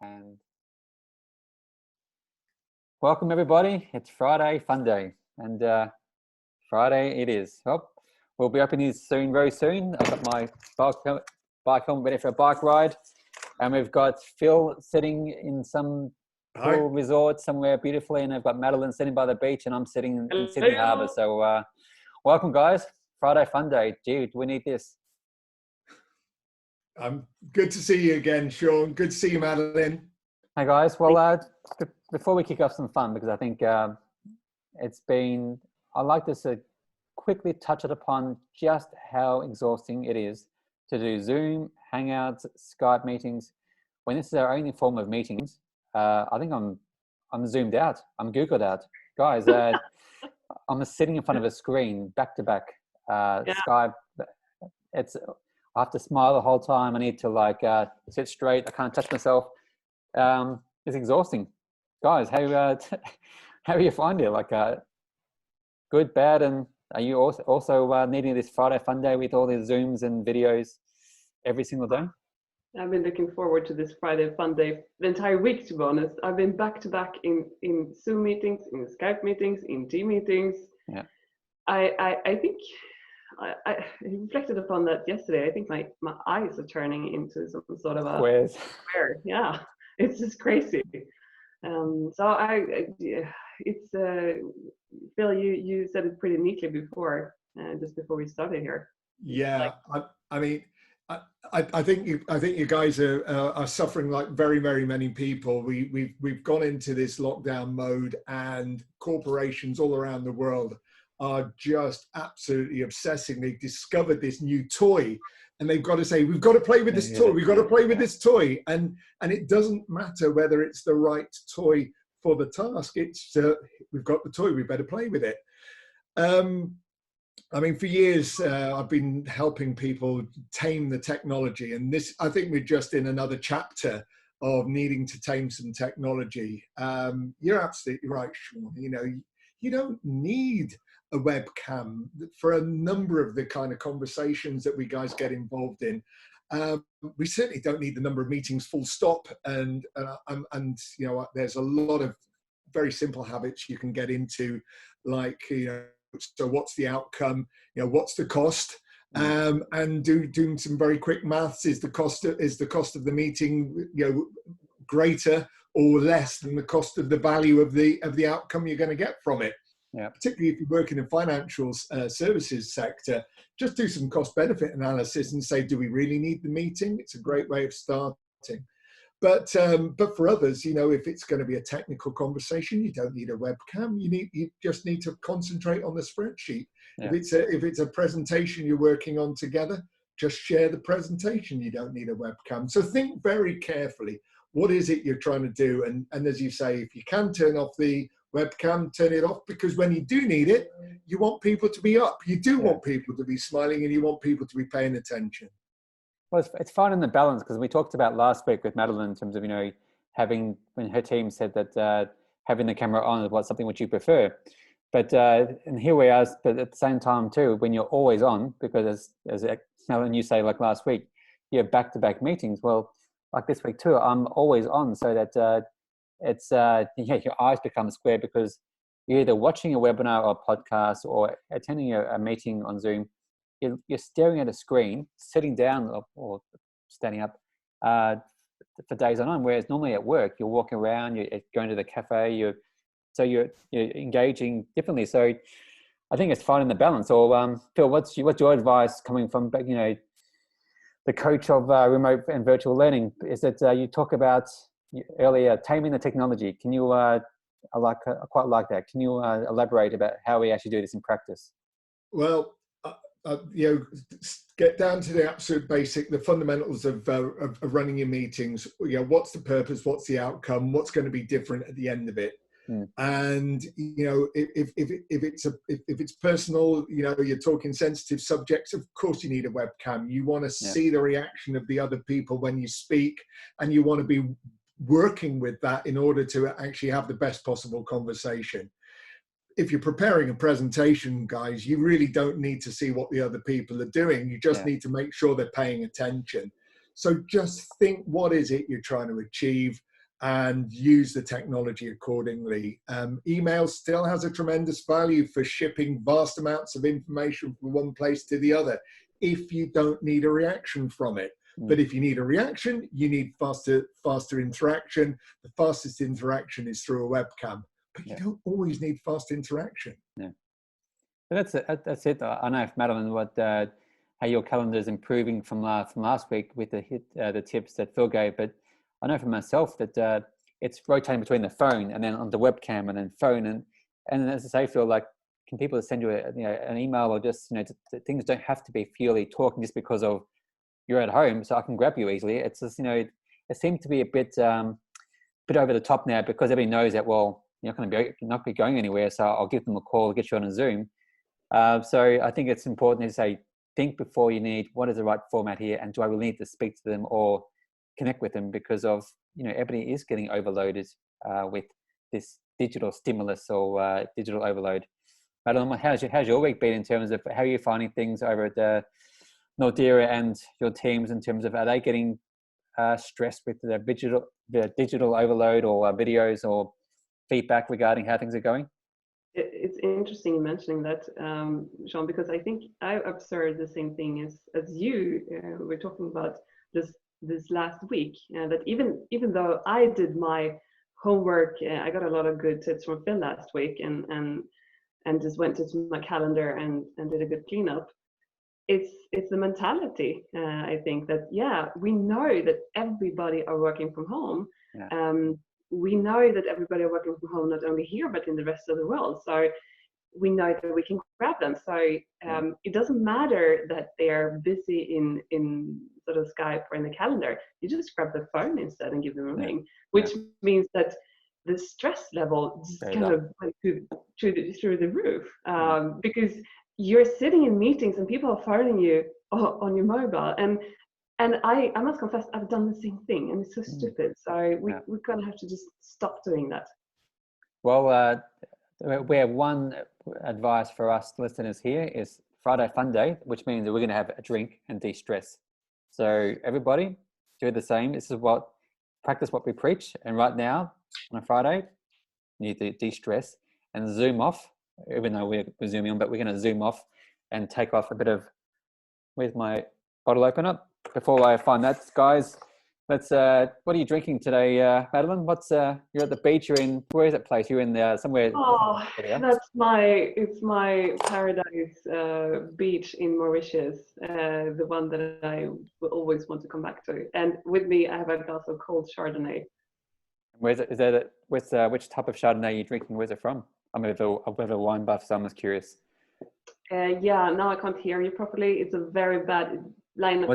And welcome everybody. It's Friday fun day, and Friday it is. Oh, we'll be opening these soon, very soon. I've got my bike helmet ready for a bike ride, and we've got Phil sitting in some cool resort somewhere beautifully, and I've got Madeline sitting by the beach, and I'm sitting in Sydney Harbour. So welcome guys, Friday fun day. Gee, do we need this? Good to see you again, Sean. Good to see you, Madeline. Hey guys. Well, before we kick off some fun, because I think it's been, I'd like to quickly touch it upon just how exhausting it is to do Zoom, Hangouts, Skype meetings. When this is our only form of meetings, I think I'm zoomed out. I'm Googled out. Guys, I'm sitting in front of a screen back to back. Skype, I have to smile the whole time. I need to sit straight. I can't touch myself. It's exhausting. Guys, how do you find it? Good, bad, and are you also needing this Friday fun day with all these Zooms and videos every single day? I've been looking forward to this Friday fun day the entire week, to be honest. I've been back to back in Zoom meetings, in Skype meetings, in team meetings. Yeah. I think I reflected upon that yesterday. I think my eyes are turning into some sort of a square. Yeah, it's just crazy. It's Phil, you said it pretty neatly before, just before we started here. Yeah, I think you guys are suffering like very, very many people. We've gone into this lockdown mode, and corporations all around the world are just absolutely obsessing. They've discovered this new toy, and they've got to say, we've got to play with this toy. We've got to play with this toy, and it doesn't matter whether it's the right toy for the task. It's we've got the toy. We better play with it. For years, I've been helping people tame the technology, and this, I think we're just in another chapter of needing to tame some technology. You're absolutely right, Sean. You don't need a webcam for a number of the kind of conversations that we guys get involved in. We certainly don't need the number of meetings full stop. And there's a lot of very simple habits you can get into, so what's the outcome? What's the cost? And doing some very quick maths. Is the cost of the meeting, greater or less than the cost of the value of the outcome you're going to get from it? Yeah. Particularly if you're working in financial services sector, just do some cost benefit analysis and say, do we really need the meeting? It's a great way of starting. But for others, if it's going to be a technical conversation, you don't need a webcam. You just need to concentrate on the spreadsheet. Yeah. If it's a presentation you're working on together, just share the presentation. You don't need a webcam. So think very carefully. What is it you're trying to do? And as you say, if you can turn off the webcam, turn it off, because when you do need it, you want people to be up. You do want people to be smiling, and you want people to be paying attention. Well, it's finding the balance, because we talked about last week with Madeline in terms of, having, when her team said that having the camera on was something which you prefer. But, and here we are, but at the same time too, when you're always on, because as Madeline, you say, like last week, you have back-to-back meetings. Well, like this week too, I'm always on, so that your eyes become square, because you're either watching a webinar or a podcast or attending a meeting on Zoom. You're staring at a screen, sitting down or standing up for days on end. Whereas normally at work, you're walking around, you're going to the cafe, you're engaging differently. So I think it's finding the balance. Or Phil, what's your advice coming from the coach of remote and virtual learning? Is that you talk about earlier taming the technology? Can you I quite like that. Can you elaborate about how we actually do this in practice? Well, get down to the absolute basic, the fundamentals of running your meetings. What's the purpose? What's the outcome? What's going to be different at the end of it? And if it's personal, you're talking sensitive subjects. Of course, you need a webcam. You want to see the reaction of the other people when you speak, and you want to be working with that in order to actually have the best possible conversation. If you're preparing a presentation, guys, you really don't need to see what the other people are doing. You just need to make sure they're paying attention. So just think, what is it you're trying to achieve? and use the technology accordingly. Email still has a tremendous value for shipping vast amounts of information from one place to the other if you don't need a reaction from it. But if you need a reaction, you need faster interaction. The fastest interaction is through a webcam, but you don't always need fast interaction. Yeah, but that's it. I know, Madeline, how your calendar is improving from last week with the tips that Phil gave. But I know for myself that it's rotating between the phone and then on the webcam and then phone and as I say, Phil, like, can people send you an email, or just things don't have to be purely talking just because of you're at home, so I can grab you easily. It's just, it seems to be a bit over the top now, because everybody knows that, well, you're not be going anywhere, so I'll give them a call, get you on a Zoom. So I think it's important to say, think before you need, what is the right format here, and do I really need to speak to them or connect with them, because of, everybody is getting overloaded with this digital stimulus or digital overload. Madeline, how's your week been in terms of how are you finding things over at Nordera and your teams, in terms of, are they getting stressed with the digital overload, or videos or feedback regarding how things are going? It's interesting you mentioning that, Sean, because I think I observed the same thing as you. We're talking about this last week, that even though I did my homework, I got a lot of good tips from Phil last week, and just went to my calendar and did a good cleanup. It's the mentality. I think that, we know that everybody are working from home. Yeah. We know that everybody are working from home, not only here but in the rest of the world. So we know that we can grab them. So it doesn't matter that they are busy in sort of Skype or in the calendar. You just grab the phone instead and give them a ring, which means that the stress level just kind of went through the roof, because you're sitting in meetings and people are phoning you on your mobile, and I must confess, I've done the same thing, and it's so stupid. So we're gonna have to just stop doing that. Well, we have one advice for us listeners here is Friday Fun Day, which means that we're going to have a drink and de-stress. So everybody do the same. This is practice what we preach. And right now on a Friday, you need to de-stress and zoom off, even though we're zooming on, but we're going to zoom off and take off a bit of, where's my bottle opener? Before I find that, guys, let's, what are you drinking today, Madeline? You're at the beach, where is that place? You're in somewhere. Oh, it's my paradise beach in Mauritius, the one that I will always want to come back to. And with me, I have a glass of cold Chardonnay. Where's it? Is that which type of Chardonnay are you drinking? Where's it from? I'm a bit of a wine buff, so I'm just curious. Now I can't hear you properly. It's a very bad line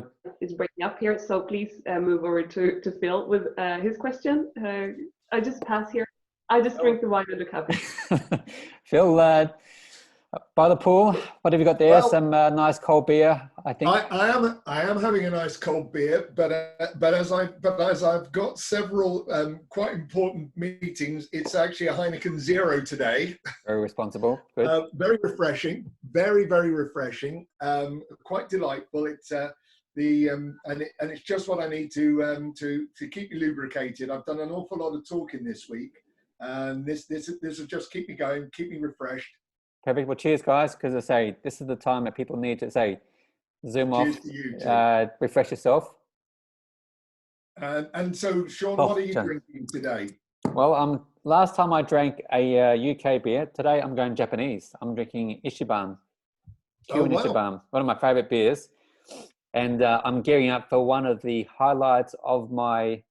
is breaking up here, so please move over to Phil with his question. I just pass here. I just drink the wine and the coffee. Phil, by the pool, what have you got there? Well, some nice cold beer, I think. I am having a nice cold beer, but as I've got several quite important meetings, it's actually a Heineken Zero today. Very responsible. Good. Very refreshing. Very, very refreshing. Quite delightful. It's and it's just what I need to keep me lubricated. I've done an awful lot of talking this week, and this will just keep me going, keep me refreshed. Perfect. Well, cheers, guys, because I say this is the time that people need to say, zoom cheers off, to you too. Refresh yourself. And so, Sean, what are you drinking today? Well, last time I drank a UK beer. Today I'm going Japanese. I'm drinking Ichiban. Ichiban, one of my favorite beers. And I'm gearing up for one of the highlights of my,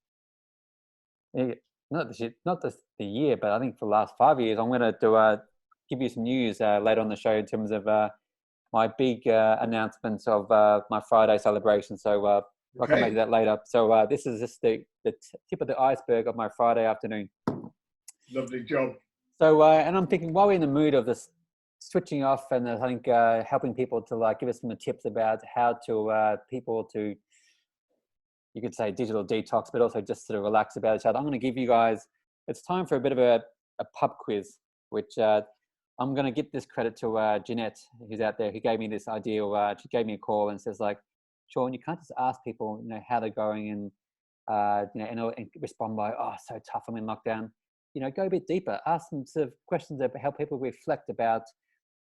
not the year, but I think for the last 5 years, I'm going to give you some news later on the show in terms of my big announcements of my Friday celebration. So I'll come back to that later. So this is just the tip of the iceberg of my Friday afternoon. Lovely job. So, and I'm thinking, while we're in the mood of this switching off, and I think helping people to give us some tips about how to people to, you could say digital detox, but also just sort of relax about each other. I'm going to give you guys, it's time for a bit of a pub quiz, which I'm going to give this credit to Jeanette, who's out there, who gave me this idea. She gave me a call and says, like, Sean, you can't just ask people, how they're going and and respond by, oh, so tough, I'm in lockdown. Go a bit deeper, ask them sort of questions that help people reflect about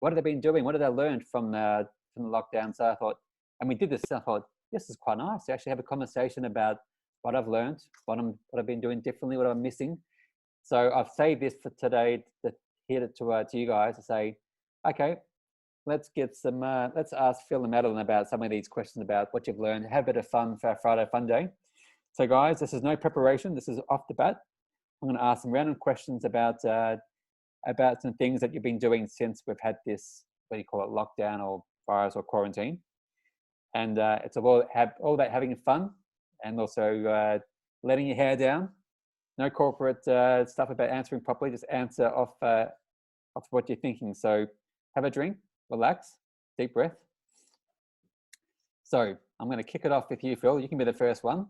what have they been doing, what have they learned from the lockdown. So I thought, and we did this, I thought, this is quite nice to actually have a conversation about what I've learned, what I've been doing differently, what I'm missing. So I've saved this for today to you guys to say, okay, let's ask Phil and Madeline about some of these questions about what you've learned. Have a bit of fun for our Friday Fun Day. So guys, this is no preparation. This is off the bat. I'm going to ask some random questions about some things that you've been doing since we've had this, what do you call it, lockdown or virus or quarantine. And it's all about having fun and also letting your hair down. No corporate stuff about answering properly. Just answer off what you're thinking. So have a drink, relax, deep breath. So I'm going to kick it off with you, Phil. You can be the first one.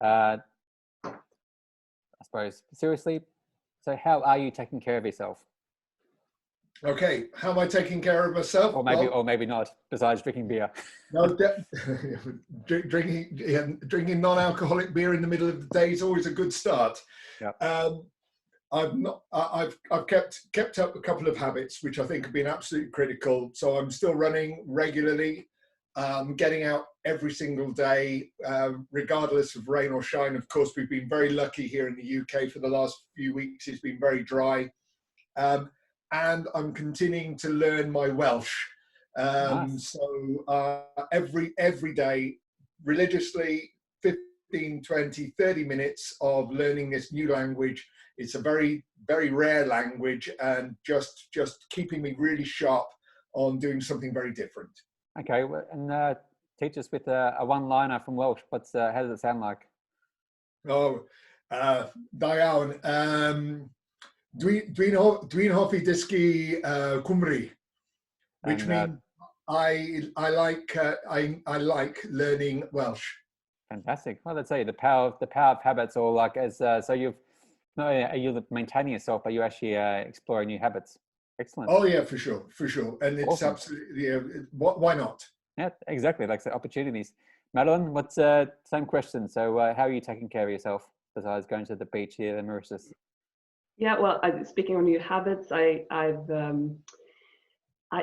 I suppose, seriously, so how are you taking care of yourself? Okay, how am I taking care of myself? Or maybe not, besides drinking beer. No, drinking non-alcoholic beer in the middle of the day is always a good start. Yeah. I've kept up a couple of habits which I think have been absolutely critical. So I'm still running regularly, getting out every single day, regardless of rain or shine. Of course, we've been very lucky here in the UK for the last few weeks. It's been very dry. And I'm continuing to learn my Welsh. Nice. So every day, religiously, 15, 20, 30 minutes of learning this new language. It's a very, very rare language, and just keeping me really sharp on doing something very different. Okay, and teach us with a one-liner from Welsh. How does it sound like? Oh, da iawn. Dwi'n hoffi dysgu Cymru, which means I like learning Welsh. Fantastic. Well, let's say the power of habits, or like so you've not only are you maintaining yourself, but you're actually exploring new habits. Excellent. Oh yeah, for sure, and it's awesome. Absolutely why not? Yeah, exactly. Like the opportunities. Madeline, what's same question? So how are you taking care of yourself besides going to the beach here in Mauritius? Yeah, well, speaking on new habits,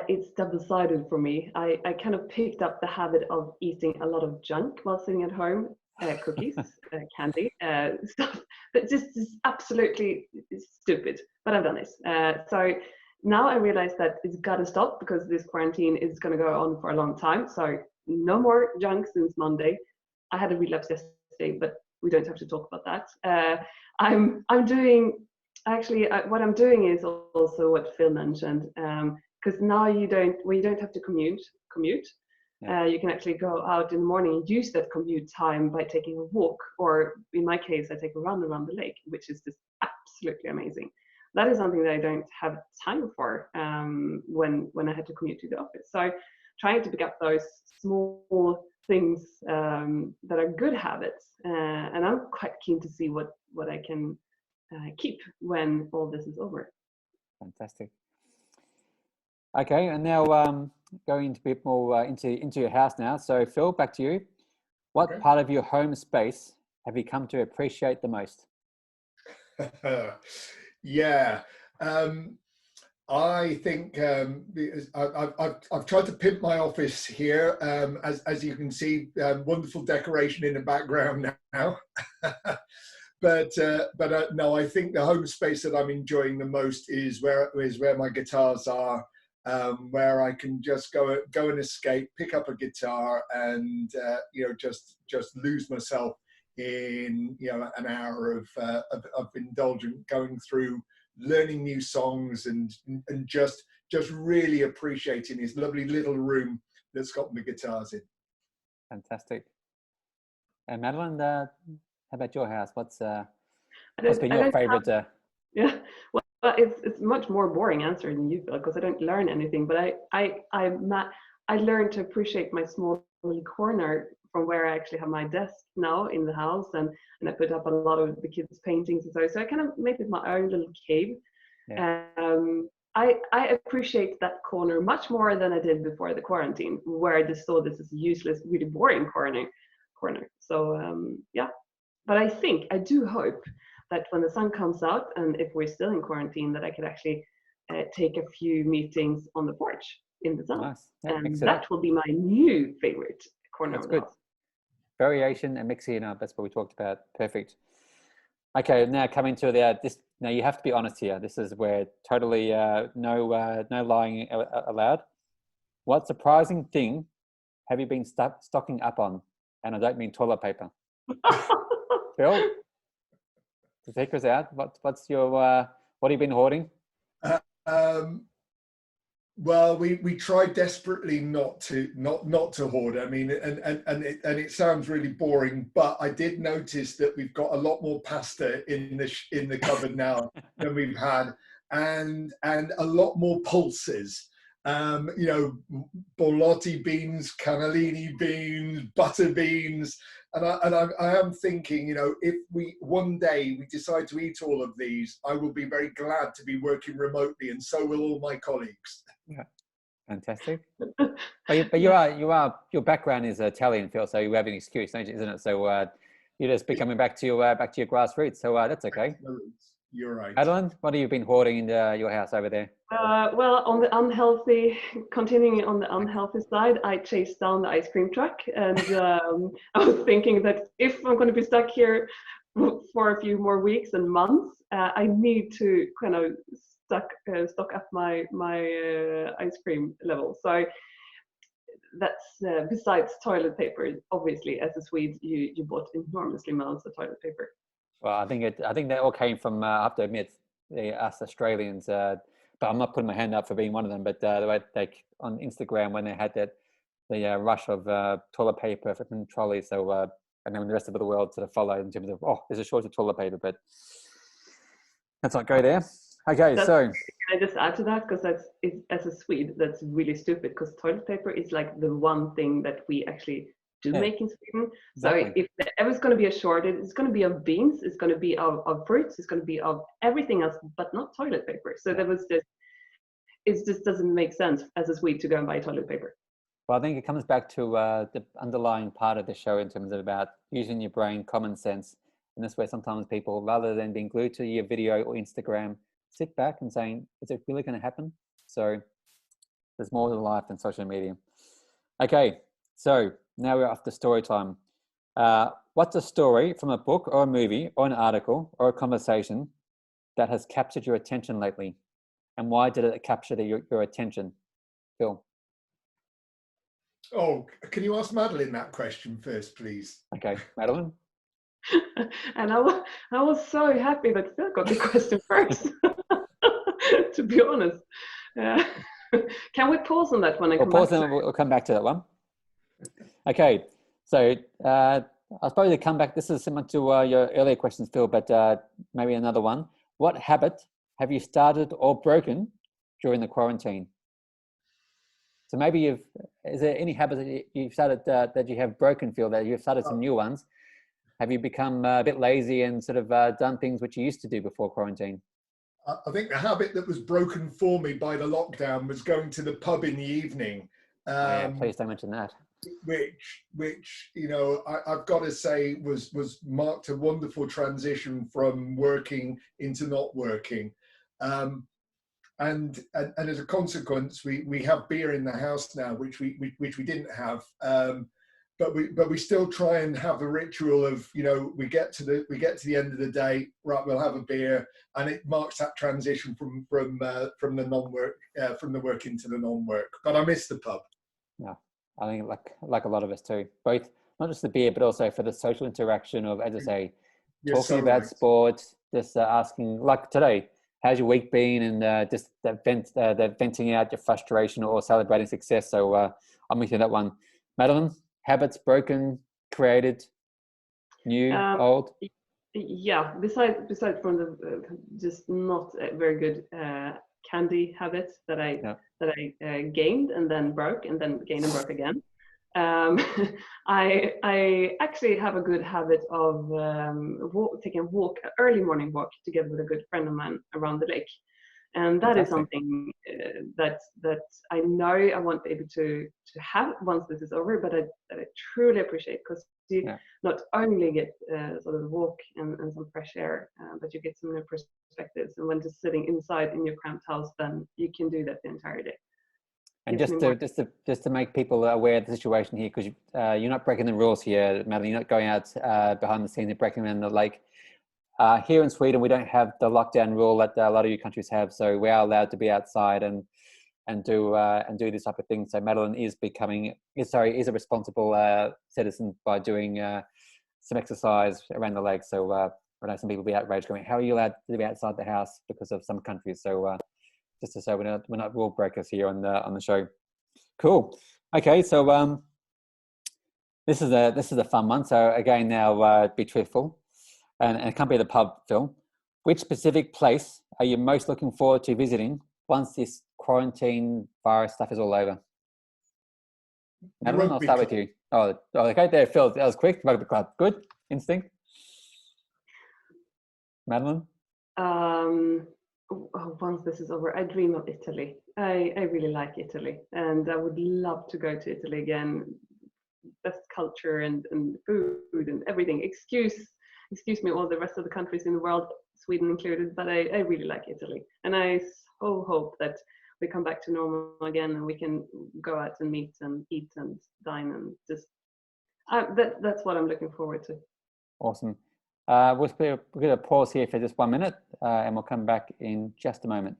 it's double-sided for me. I kind of picked up the habit of eating a lot of junk while sitting at home, cookies, candy, stuff that just is absolutely stupid. But I've done this. So now I realize that it's got to stop because this quarantine is going to go on for a long time. So no more junk since Monday. I had a relapse yesterday, but we don't have to talk about that. I'm doing. Actually, what I'm doing is also what Phil mentioned, because now you don't have to commute. Yeah. You can actually go out in the morning and use that commute time by taking a walk, or in my case, I take a run around the lake, which is just absolutely amazing. That is something that I don't have time for when I had to commute to the office. So trying to pick up those small things that are good habits, and I'm quite keen to see what I can keep when all this is over. Fantastic. Okay, and now going a bit more into your house now. So Phil, back to you. What part of your home space have you come to appreciate the most? Yeah, I think I've tried to pimp my office here. As you can see, wonderful decoration in the background now. But no, I think the home space that I'm enjoying the most is where my guitars are, where I can just go and escape, pick up a guitar, and just lose myself in an hour of indulgent going through, learning new songs, and just really appreciating this lovely little room that's got my guitars in. Fantastic. And Madeline, how about your house? What's been your favorite? Yeah, well, it's much more boring answer than you feel, because I don't learn anything. But I learned to appreciate my small little corner from where I actually have my desk now in the house, and I put up a lot of the kids' paintings and so I kind of made it my own little cave. Yeah. I appreciate that corner much more than I did before the quarantine, where I just saw this as useless, really boring corner. So yeah, but I do hope that when the sun comes out, and if we're still in quarantine, that I could actually take a few meetings on the porch in the sun. Nice. Yeah, And that will be my new favorite corner That's of the good. house. Variation and mixing it up. That's what we talked about. Perfect. Okay, now coming to the this. Now you have to be honest here. This is where totally no lying allowed. What surprising thing have you been stocking up on? And I don't mean toilet paper. Phil, to take us out. What's your what have you been hoarding? Well, we tried desperately not to hoard. I mean, and it sounds really boring, but I did notice that we've got a lot more pasta in the cupboard now than we've had, and a lot more pulses. You know, borlotti beans, cannellini beans, butter beans, and I am thinking, you know, if we one day we decide to eat all of these, I will be very glad to be working remotely, and so will all my colleagues. Yeah, fantastic. But your background is Italian, Phil, so you have an excuse, don't you, isn't it? So you're just be coming back to your grassroots. So that's okay. You're right. Adeline, what have you been hoarding in your house over there? Well, continuing on the unhealthy side, I chased down the ice cream truck, and I was thinking that if I'm going to be stuck here for a few more weeks and months, I need to kind of stock up my ice cream level. So that's besides toilet paper. Obviously, as a Swede, you bought enormous amounts of toilet paper. Well, I think that all came from. I have to admit, us Australians. But I'm not putting my hand up for being one of them. But the way they on Instagram when they had the rush of toilet paper from trolleys, so and then the rest of the world sort of followed in terms of there's a shortage of toilet paper, but let's not go there. Okay, so can I just add to that, because as a Swede, that's really stupid, because toilet paper is like the one thing that we actually do make in Sweden. Exactly. So if there ever going to be a shortage, it's going to be of beans, it's going to be of fruits, it's going to be of everything else, but not toilet paper. So there was it just doesn't make sense as a Swede to go and buy toilet paper. Well, I think it comes back to the underlying part of the show in terms of about using your brain, common sense. And this way, sometimes people, rather than being glued to your video or Instagram, sit back and saying, is it really going to happen? So there's more to life than social media. Okay, so now we're off to story time. What's a story from a book or a movie or an article or a conversation that has captured your attention lately? And why did it capture your attention? Phil? Oh, can you ask Madeline that question first, please? Okay, Madeline? And I was so happy that Phil got the question first, to be honest. Can we pause on that one? We'll come back to that one. Okay, so I suppose to come back, this is similar to your earlier questions, Phil, but maybe another one. What habit have you started or broken during the quarantine? So maybe is there any habit that you've started that you have broken, Phil, that you've started some new ones? Have you become a bit lazy and sort of done things which you used to do before quarantine? I think the habit that was broken for me by the lockdown was going to the pub in the evening. Yeah, please don't mention that. Which you know, I've got to say was marked a wonderful transition from working into not working. And as a consequence, we have beer in the house now, which we didn't have. But we still try and have a ritual of, you know, we get to the end of the day, right? We'll have a beer, and it marks that transition from the non-work from the work into the non-work. But I miss the pub. Yeah, I think like a lot of us too. Both not just the beer, but also for the social interaction of, as I say, talking about sport, just asking like today. How's your week been? And just that venting out your frustration or celebrating success. So I'm with you on that one. Madeline, habits broken, created, new, old? Yeah, besides from the just not very good candy habits that I gained and then broke and then gained and broke again. I actually have a good habit of taking a walk, an early morning walk, together with a good friend of mine around the lake, and that is something that I know I won't be able to have once this is over, but that I truly appreciate, because you Yeah. not only get sort of walk and some fresh air, but you get some new perspectives. And when just sitting inside in your cramped house, then you can do that the entire day. And Gives me more. just to make people aware of the situation here, because you're not breaking the rules here, Madeline. You're not going out behind the scenes and breaking them in the lake. Here in Sweden, we don't have the lockdown rule that a lot of your countries have, so we are allowed to be outside and do this type of thing. So Madeline is a responsible citizen by doing some exercise around the lake. So I know some people will be outraged, going, "How are you allowed to be outside the house?" because of some countries. So just to say we're not rule breakers here on the show. Cool. Okay, so this is a fun one. So again, now be truthful, and it can't be the pub, Phil. Which specific place are you most looking forward to visiting once this quarantine virus stuff is all over? Madeline, I'll start with you. Oh, okay, there, Phil. That was quick. Rugby club. Good instinct. Madeline. Once this is over, I dream of Italy. I really like Italy, and I would love to go to Italy again. Best culture and food and everything. Excuse me, all the rest of the countries in the world, Sweden included, but I really like Italy, and I so hope that we come back to normal again and we can go out and meet and eat and dine and just that's what I'm looking forward to. Awesome. We're going to pause here for just 1 minute and we'll come back in just a moment.